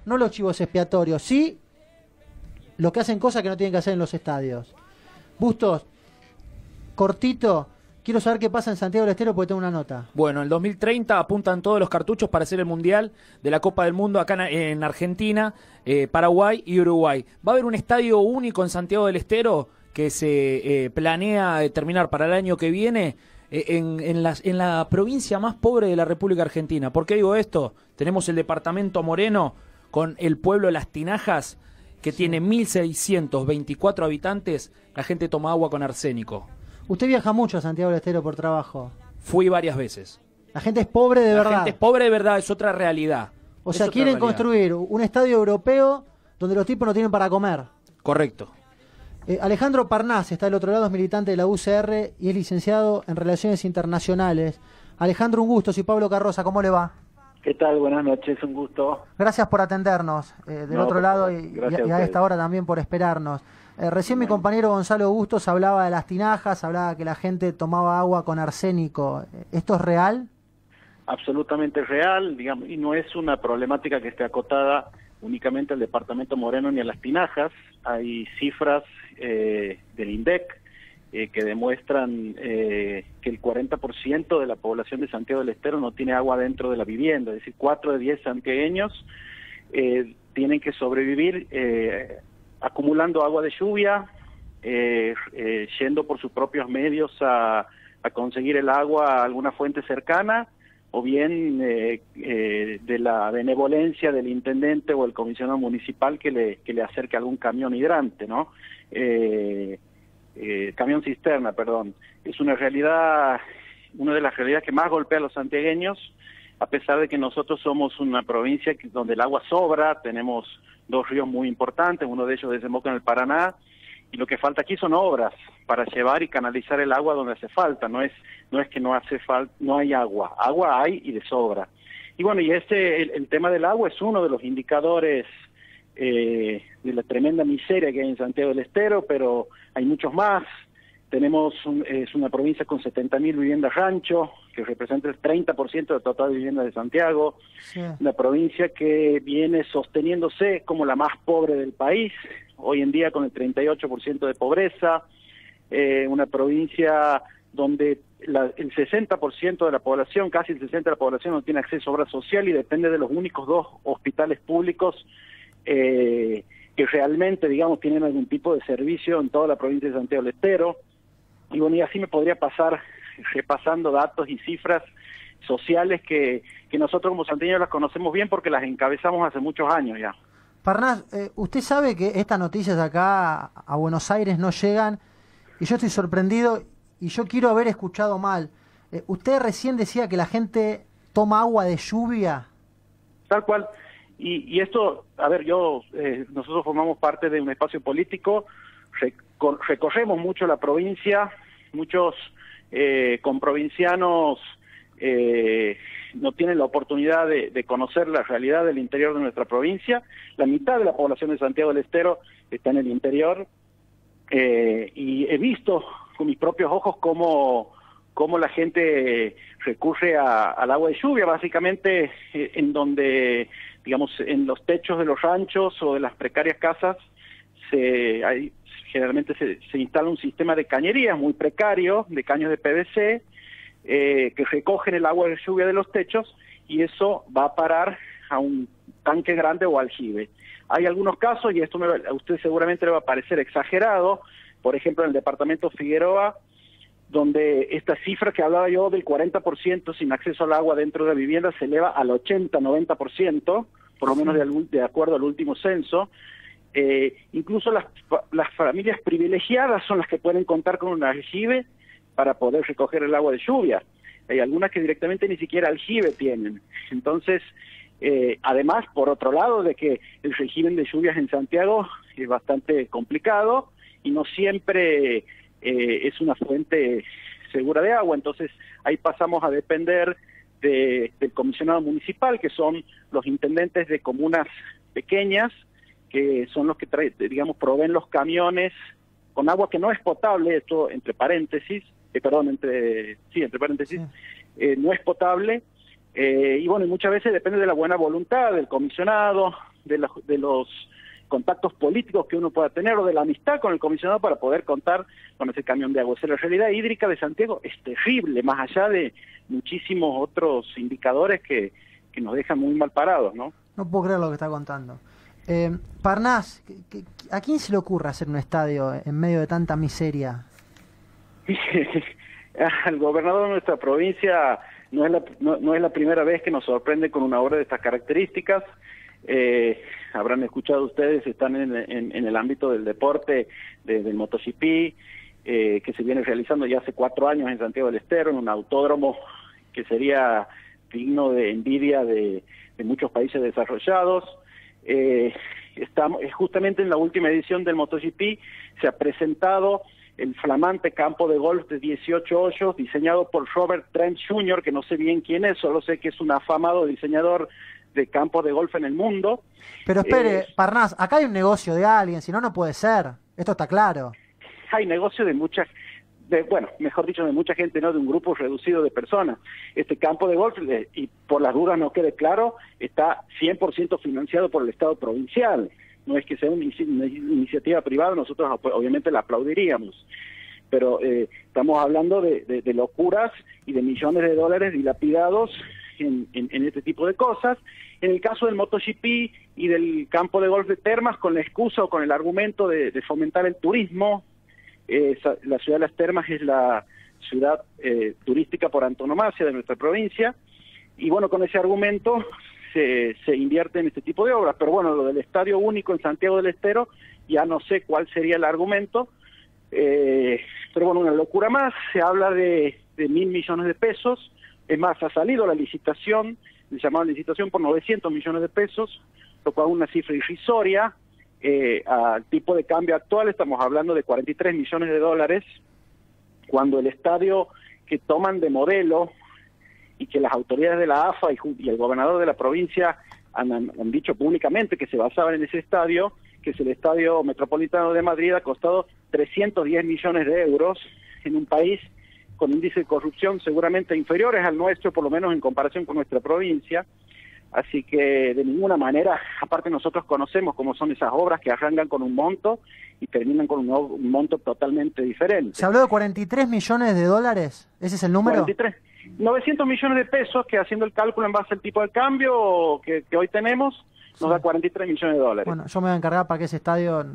no los chivos expiatorios, sí los que hacen cosas que no tienen que hacer en los estadios. Bustos, cortito, quiero saber qué pasa en Santiago del Estero porque tengo una nota. Bueno, en 2030 apuntan todos los cartuchos para hacer el Mundial de la Copa del Mundo acá en Argentina, Paraguay y Uruguay. Va a haber un estadio único en Santiago del Estero que se planea terminar para el año que viene en la provincia más pobre de la República Argentina. ¿Por qué digo esto? Tenemos el departamento Moreno con el pueblo Las Tinajas, que tiene 1.624 habitantes. La gente toma agua con arsénico. Usted viaja mucho a Santiago del Estero por trabajo. Fui varias veces. La gente es pobre de verdad. La gente es pobre de verdad, es otra realidad. O sea, quieren construir un estadio europeo donde los tipos no tienen para comer. Correcto. Alejandro Parnás está del otro lado, es militante de la UCR y es licenciado en Relaciones Internacionales. Alejandro, un gusto. Soy Pablo Carroza, ¿cómo le va? ¿Qué tal? Buenas noches, un gusto. Gracias por atendernos del otro lado y a esta hora también por esperarnos. Recién mi compañero Gonzalo Bustos hablaba de las tinajas, hablaba que la gente tomaba agua con arsénico. ¿Esto es real? Absolutamente real, digamos, y no es una problemática que esté acotada únicamente al departamento Moreno ni a las tinajas. Hay cifras del INDEC que demuestran que el 40% de la población de Santiago del Estero no tiene agua dentro de la vivienda, es decir, 4 de 10 santiagueños tienen que sobrevivir acumulando agua de lluvia, yendo por sus propios medios a conseguir el agua a alguna fuente cercana, o bien de la benevolencia del intendente o el comisionado municipal que le acerque algún camión hidrante, ¿no? Camión cisterna, perdón. Es una realidad, una de las realidades que más golpea a los santiagueños, a pesar de que nosotros somos una provincia donde el agua sobra. Tenemos 2 ríos muy importantes, uno de ellos desemboca en el Paraná, y lo que falta aquí son obras para llevar y canalizar el agua donde hace falta. No es que no hace falta, no hay agua hay y de sobra. Y bueno, y el tema del agua es uno de los indicadores de la tremenda miseria que hay en Santiago del Estero, pero hay muchos más. Es una provincia con 70.000 viviendas rancho, que representa el 30% del total de viviendas de Santiago. Sí. Una provincia que viene sosteniéndose como la más pobre del país, hoy en día con el 38% de pobreza. Una provincia donde el 60% de la población, casi el 60% de la población no tiene acceso a obra social y depende de los únicos 2 hospitales públicos que realmente, digamos, tienen algún tipo de servicio en toda la provincia de Santiago del Estero. Y bueno, y así me podría pasar repasando datos y cifras sociales que nosotros como santiagueños las conocemos bien porque las encabezamos hace muchos años ya. Parnás, usted sabe que estas noticias acá a Buenos Aires no llegan y yo estoy sorprendido y yo quiero haber escuchado mal. Usted recién decía que la gente toma agua de lluvia. Tal cual. Y esto, a ver, nosotros formamos parte de un espacio político, recorremos mucho la provincia, muchos comprovincianos no tienen la oportunidad de conocer la realidad del interior de nuestra provincia. La mitad de la población de Santiago del Estero está en el interior, y he visto con mis propios ojos cómo la gente recurre al agua de lluvia, básicamente en donde, digamos, en los techos de los ranchos o de las precarias casas, generalmente se instala un sistema de cañerías muy precario, de caños de PVC, que recogen el agua de lluvia de los techos y eso va a parar a un tanque grande o aljibe. Hay algunos casos, y esto a usted seguramente le va a parecer exagerado, por ejemplo en el departamento Figueroa, donde esta cifra que hablaba yo del 40% sin acceso al agua dentro de la vivienda se eleva al 80-90%, por lo menos de acuerdo al último censo. Incluso las familias privilegiadas son las que pueden contar con un aljibe para poder recoger el agua de lluvia. Hay algunas que directamente ni siquiera aljibe tienen. Entonces, además, por otro lado, de que el régimen de lluvias en Santiago es bastante complicado y no siempre es una fuente segura de agua. Entonces, ahí pasamos a depender del comisionado municipal, que son los intendentes de comunas pequeñas, que son los que digamos, proveen los camiones con agua que no es potable, esto entre paréntesis, entre paréntesis, no es potable, y bueno, y muchas veces depende de la buena voluntad del comisionado, de los contactos políticos que uno pueda tener o de la amistad con el comisionado para poder contar con ese camión de agua. O sea, la realidad hídrica de Santiago es terrible, más allá de muchísimos otros indicadores que nos dejan muy mal parados, ¿no? No puedo creer lo que está contando. Parnás, ¿a quién se le ocurre hacer un estadio en medio de tanta miseria? Al gobernador de nuestra provincia no es la primera vez que nos sorprende con una obra de estas características. Habrán escuchado ustedes, están en el ámbito del deporte, del MotoGP, que se viene realizando ya hace 4 años en Santiago del Estero, en un autódromo que sería digno de envidia de muchos países desarrollados. Estamos justamente en la última edición del MotoGP, se ha presentado el flamante campo de golf de 18 hoyos diseñado por Robert Trent Jr., que no sé bien quién es, solo sé que es un afamado diseñador de campos de golf en el mundo. Pero espere, Parnás, acá hay un negocio de alguien, si no, no puede ser. Esto está claro. Hay negocio de mucha gente, no de un grupo reducido de personas. Este campo de golf, y por las dudas no quede claro, está 100% financiado por el Estado provincial. No es que sea una iniciativa privada, nosotros obviamente la aplaudiríamos. Pero estamos hablando de locuras y de millones de dólares dilapidados en este tipo de cosas. En el caso del MotoGP y del campo de golf de Termas, con la excusa o con el argumento de fomentar el turismo, la ciudad de Las Termas es la ciudad turística por antonomasia de nuestra provincia, y bueno, con ese argumento se invierte en este tipo de obras. Pero bueno, lo del Estadio Único en Santiago del Estero, ya no sé cuál sería el argumento, pero bueno, una locura más. Se habla de 1.000 millones de pesos, es más, ha salido la licitación, le llamaban licitación por 900 millones de pesos, lo cual es una cifra irrisoria. Al tipo de cambio actual estamos hablando de 43 millones de dólares, cuando el estadio que toman de modelo y que las autoridades de la AFA y el gobernador de la provincia han dicho públicamente que se basaban en ese estadio, que es el Estadio Metropolitano de Madrid, ha costado 310 millones de euros en un país con índices de corrupción seguramente inferiores al nuestro, por lo menos en comparación con nuestra provincia. Así que de ninguna manera, aparte nosotros conocemos cómo son esas obras que arrancan con un monto y terminan con un monto totalmente diferente. ¿Se habló de 43 millones de dólares? ¿Ese es el número? 900 millones de pesos, que haciendo el cálculo en base al tipo de cambio que hoy tenemos, nos da 43 millones de dólares. Bueno, yo me voy a encargar para que ese estadio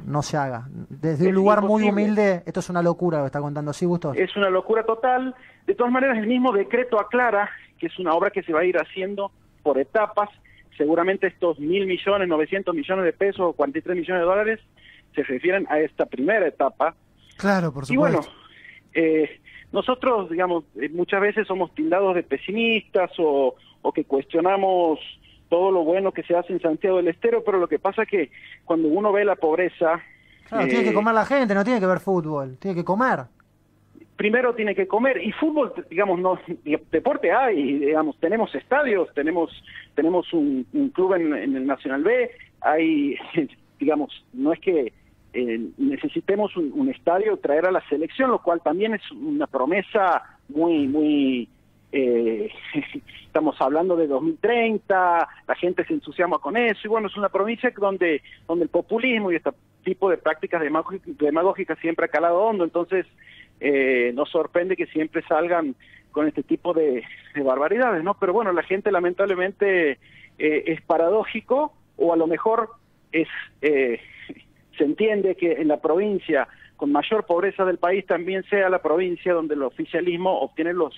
no se haga. Desde un lugar muy humilde, esto es una locura lo que está contando. ¿Sí, Gustos? Es una locura total. De todas maneras, el mismo decreto aclara que es una obra que se va a ir haciendo por etapas. Seguramente estos 1.000 millones, 900 millones de pesos o 43 millones de dólares se refieren a esta primera etapa. Claro, por supuesto. Y bueno, nosotros, digamos, muchas veces somos tildados de pesimistas o que cuestionamos todo lo bueno que se hace en Santiago del Estero, pero lo que pasa es que cuando uno ve la pobreza... Claro, tiene que comer la gente, no tiene que ver fútbol, tiene que comer. Primero tiene que comer, y fútbol, digamos, no, deporte hay, digamos, tenemos estadios, tenemos un club en el Nacional B, hay, digamos, no es que necesitemos un estadio, traer a la selección, lo cual también es una promesa muy estamos hablando de 2030, la gente se entusiasma con eso, y bueno, es una provincia donde el populismo y este tipo de prácticas demagógicas siempre ha calado hondo. Entonces nos sorprende que siempre salgan con este tipo de barbaridades, ¿no? Pero bueno, la gente lamentablemente es paradójico, o a lo mejor se entiende que en la provincia con mayor pobreza del país también sea la provincia donde el oficialismo obtiene los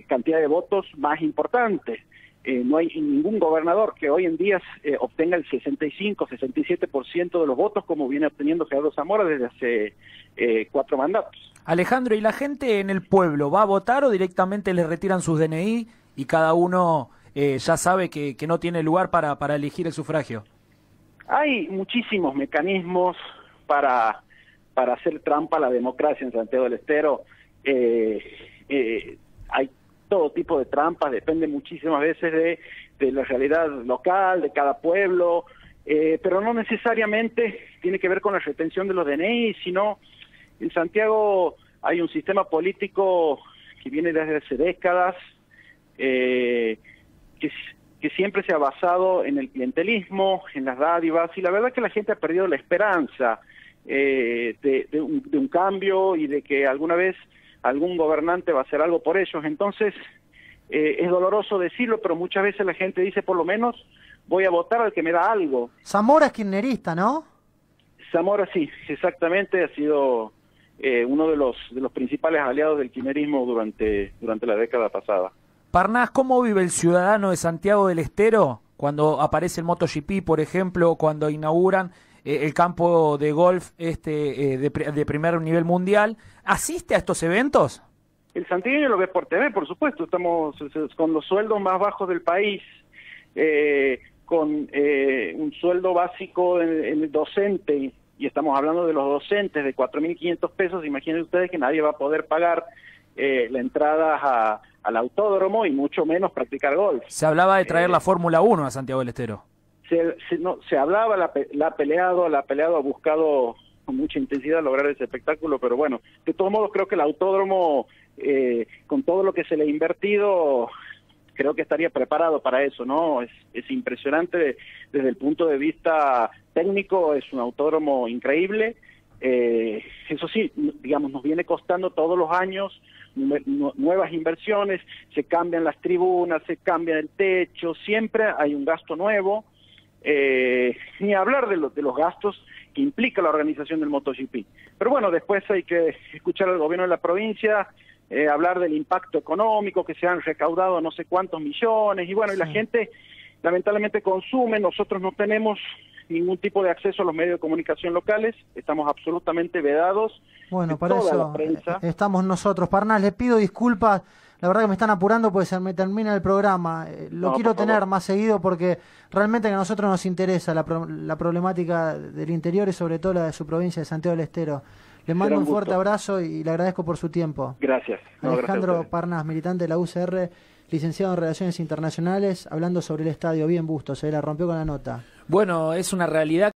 cantidad de votos más importantes. No hay ningún gobernador que hoy en día obtenga el 65-67% de los votos como viene obteniendo Gerardo Zamora desde hace 4 mandatos. Alejandro, ¿y la gente en el pueblo va a votar o directamente les retiran sus DNI y cada uno ya sabe que no tiene lugar para elegir el sufragio? Hay muchísimos mecanismos para hacer trampa a la democracia en Santiago del Estero. Hay todo tipo de trampas, depende muchísimas veces de la realidad local, de cada pueblo, pero no necesariamente tiene que ver con la retención de los DNI, sino en Santiago hay un sistema político que viene desde hace décadas, que que siempre se ha basado en el clientelismo, en las dádivas, y la verdad es que la gente ha perdido la esperanza de un cambio y de que alguna vez algún gobernante va a hacer algo por ellos. Entonces, es doloroso decirlo, pero muchas veces la gente dice, por lo menos voy a votar al que me da algo. Zamora es kirchnerista, ¿no? Zamora sí, exactamente, ha sido uno de los principales aliados del kirchnerismo durante la década pasada. Parnás, ¿cómo vive el ciudadano de Santiago del Estero cuando aparece el MotoGP, por ejemplo, cuando inauguran el campo de golf de primer nivel mundial? ¿Asiste a estos eventos? El santiagueño lo ve por TV, por supuesto. Estamos con los sueldos más bajos del país, con un sueldo básico en el docente, y estamos hablando de los docentes de 4.500 pesos. Imaginen ustedes que nadie va a poder pagar la entrada al autódromo y mucho menos practicar golf. Se hablaba de traer la Fórmula 1 a Santiago del Estero. Se hablaba, la ha peleado, ha buscado con mucha intensidad lograr ese espectáculo, pero bueno, de todos modos creo que el autódromo, con todo lo que se le ha invertido, creo que estaría preparado para eso, ¿no? Es impresionante desde el punto de vista técnico, es un autódromo increíble. Eso sí, digamos, nos viene costando todos los años nuevas inversiones, se cambian las tribunas, se cambia el techo, siempre hay un gasto nuevo, ni hablar de los gastos que implica la organización del MotoGP. Pero bueno, después hay que escuchar al gobierno de la provincia, hablar del impacto económico, que se han recaudado no sé cuántos millones, y bueno, y la gente lamentablemente consume. Nosotros no tenemos ningún tipo de acceso a los medios de comunicación locales, estamos absolutamente vedados. Bueno, para eso estamos nosotros. Parnás, le pido disculpas, la verdad que me están apurando porque se me termina el programa. Lo quiero tener más seguido porque realmente que a nosotros nos interesa la problemática del interior y sobre todo la de su provincia de Santiago del Estero. Le mando un fuerte abrazo y le agradezco por su tiempo. Gracias. Alejandro Parnás, militante de la UCR, licenciado en Relaciones Internacionales, hablando sobre el estadio. Bien, Bustos, se la rompió con la nota. Bueno, es una realidad